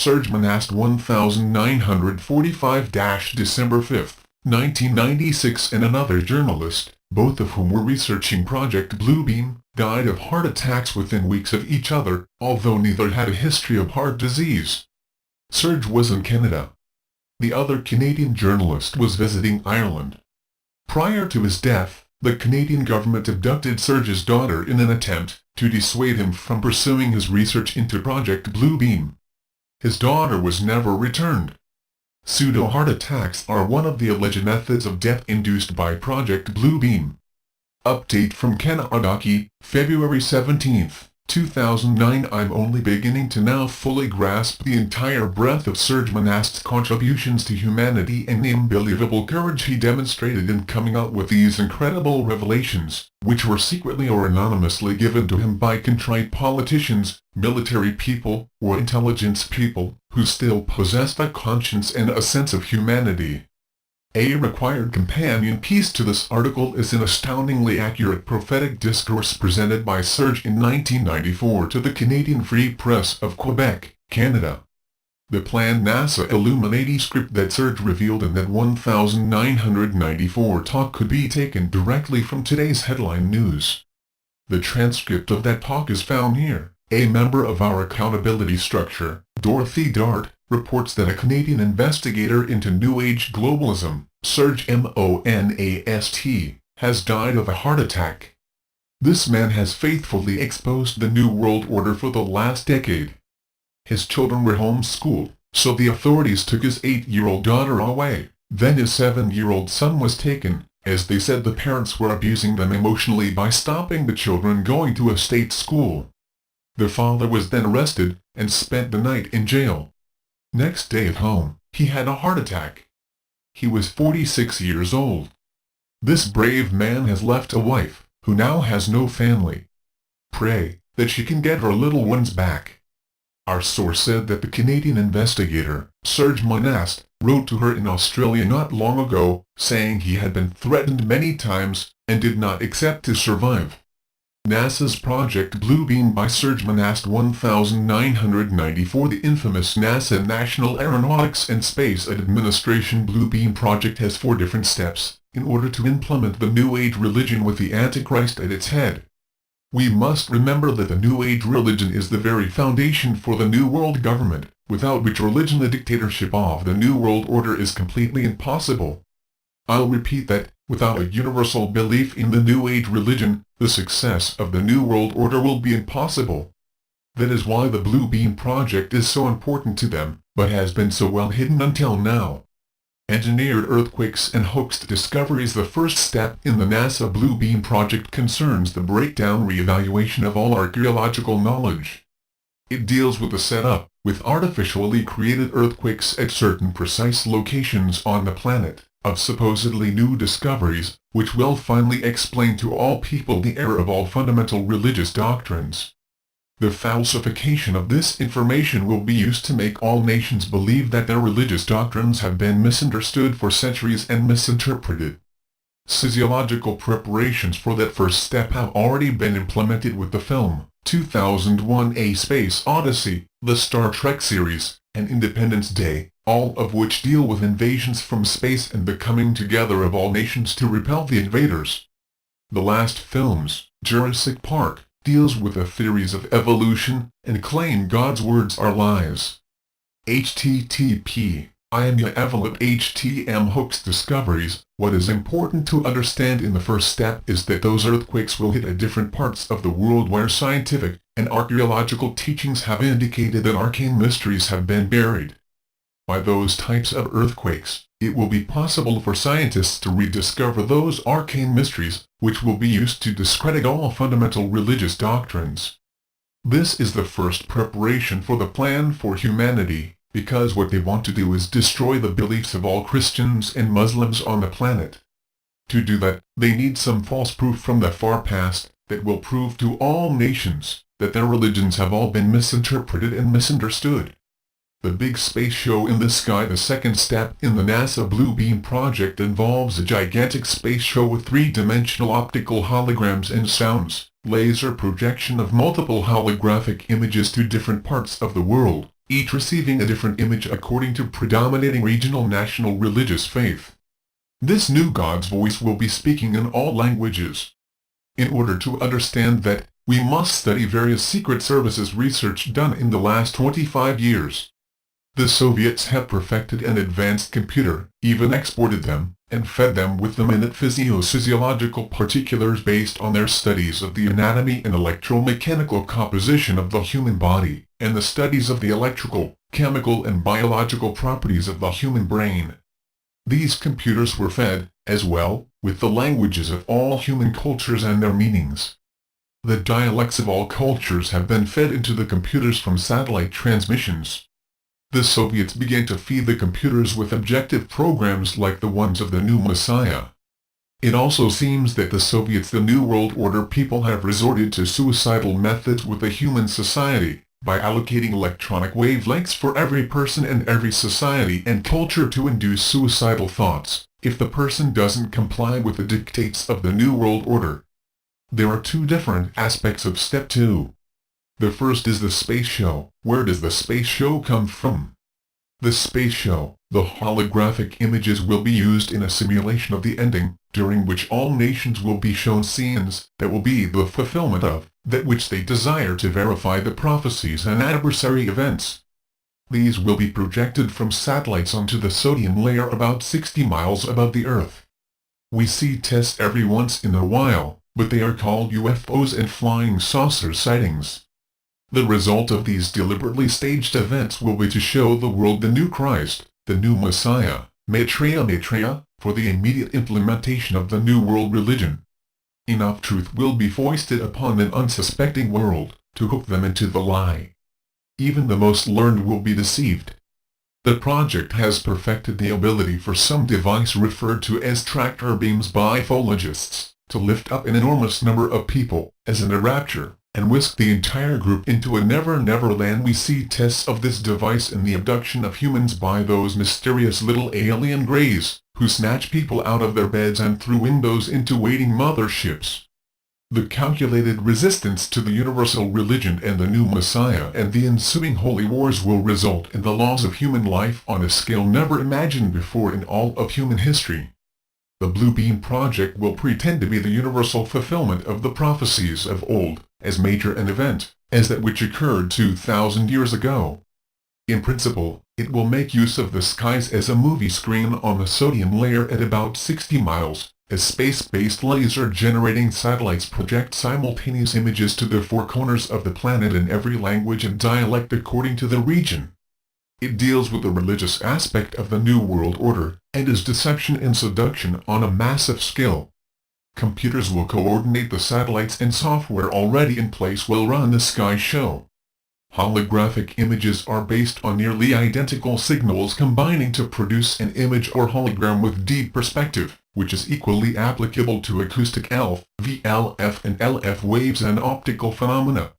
Serge Monast 1945 December 5, 1996 and another journalist, both of whom were researching Project Bluebeam, died of heart attacks within weeks of each other, although neither had a history of heart disease. Serge was in Canada. The other Canadian journalist was visiting Ireland. Prior to his death, the Canadian government abducted Serge's daughter in an attempt to dissuade him from pursuing his research into Project Bluebeam. His daughter was never returned. Pseudo-heart attacks are one of the alleged methods of death induced by Project Bluebeam. Update from Kanadaki, February 17, 2009. I'm only beginning to now fully grasp the entire breadth of Serge Monast's contributions to humanity and the unbelievable courage he demonstrated in coming out with these incredible revelations, which were secretly or anonymously given to him by contrite politicians, military people, or intelligence people, who still possessed a conscience and a sense of humanity. A required companion piece to this article is an astoundingly accurate prophetic discourse presented by Serge in 1994 to the Canadian Free Press of Quebec, Canada. The planned NASA Illuminati script that Serge revealed in that 1994 talk could be taken directly from today's headline news. The transcript of that talk is found here. A member of our accountability structure, Dorothy Dart, reports that a Canadian investigator into New Age globalism, Serge Monast, has died of a heart attack. This man has faithfully exposed the New World Order for the last decade. His children were homeschooled, so the authorities took his 8-year-old daughter away. Then his 7-year-old son was taken, as they said the parents were abusing them emotionally by stopping the children going to a state school. The father was then arrested and spent the night in jail. Next day at home, he had a heart attack. He was 46 years old. This brave man has left a wife, who now has no family. Pray that she can get her little ones back. Our source said that the Canadian investigator, Serge Monast, wrote to her in Australia not long ago, saying he had been threatened many times, and did not accept to survive. NASA's Project Bluebeam by Serge Monast 1994. The infamous NASA National Aeronautics and Space Administration Bluebeam project has 4 different steps, in order to implement the New Age religion with the Antichrist at its head. We must remember that the New Age religion is the very foundation for the New World Government, without which religion the dictatorship of the New World Order is completely impossible. I'll repeat that, without a universal belief in the New Age religion, the success of the New World Order will be impossible. That is why the Bluebeam project is so important to them, but has been so well hidden until now. Engineered earthquakes and hoaxed discoveries. The first step in the NASA Bluebeam project concerns the breakdown re-evaluation of all archaeological knowledge. It deals with the setup, with artificially created earthquakes at certain precise locations on the planet, of supposedly new discoveries, which will finally explain to all people the error of all fundamental religious doctrines. The falsification of this information will be used to make all nations believe that their religious doctrines have been misunderstood for centuries and misinterpreted. Physiological preparations for that first step have already been implemented with the film 2001: A Space Odyssey, the Star Trek series, and Independence Day, all of which deal with invasions from space and the coming together of all nations to repel the invaders. The last films, Jurassic Park, deals with the theories of evolution, and claim God's words are lies. http I am Evelyn HTM hoax discoveries. What is important to understand in the first step is that those earthquakes will hit at different parts of the world where scientific and archaeological teachings have indicated that arcane mysteries have been buried. By those types of earthquakes, it will be possible for scientists to rediscover those arcane mysteries, which will be used to discredit all fundamental religious doctrines. This is the first preparation for the plan for humanity, because what they want to do is destroy the beliefs of all Christians and Muslims on the planet. To do that, they need some false proof from the far past that will prove to all nations that their religions have all been misinterpreted and misunderstood. The big space show in the sky. The second step in the NASA Bluebeam project involves a gigantic space show with 3-dimensional optical holograms and sounds, laser projection of multiple holographic images to different parts of the world, each receiving a different image according to predominating regional national religious faith. This new God's voice will be speaking in all languages. In order to understand that, we must study various secret services research done in the last 25 years. The Soviets have perfected an advanced computer, even exported them, and fed them with the minute physiological particulars based on their studies of the anatomy and electromechanical composition of the human body, and the studies of the electrical, chemical and biological properties of the human brain. These computers were fed, as well, with the languages of all human cultures and their meanings. The dialects of all cultures have been fed into the computers from satellite transmissions. The Soviets began to feed the computers with objective programs like the ones of the new Messiah. It also seems that the Soviets, the New World Order people, have resorted to suicidal methods with the human society, by allocating electronic wavelengths for every person and every society and culture to induce suicidal thoughts, if the person doesn't comply with the dictates of the New World Order. There are two different aspects of Step 2. The first is the space show. Where does the space show come from? The space show, the holographic images will be used in a simulation of the ending, during which all nations will be shown scenes that will be the fulfillment of that which they desire to verify the prophecies and adversary events. These will be projected from satellites onto the sodium layer about 60 miles above the Earth. We see tests every once in a while, but they are called UFOs and flying saucer sightings. The result of these deliberately staged events will be to show the world the new Christ, the new Messiah, Maitreya, for the immediate implementation of the New World religion. Enough truth will be foisted upon an unsuspecting world, to hook them into the lie. Even the most learned will be deceived. The project has perfected the ability for some device referred to as tractor beams by ufologists, to lift up an enormous number of people, as in a rapture, and whisk the entire group into a never land. We see tests of this device in the abduction of humans by those mysterious little alien greys, who snatch people out of their beds and through windows into waiting motherships. The calculated resistance to the universal religion and the new Messiah and the ensuing holy wars will result in the loss of human life on a scale never imagined before in all of human history. The Blue Beam Project will pretend to be the universal fulfillment of the prophecies of old, as major an event, as that which occurred 2,000 years ago. In principle, it will make use of the skies as a movie screen on the sodium layer at about 60 miles, as space-based laser-generating satellites project simultaneous images to the four corners of the planet in every language and dialect according to the region. It deals with the religious aspect of the New World Order, and is deception and seduction on a massive scale. Computers will coordinate the satellites and software already in place will run the sky show. Holographic images are based on nearly identical signals combining to produce an image or hologram with deep perspective, which is equally applicable to acoustic ELF, VLF and LF waves and optical phenomena.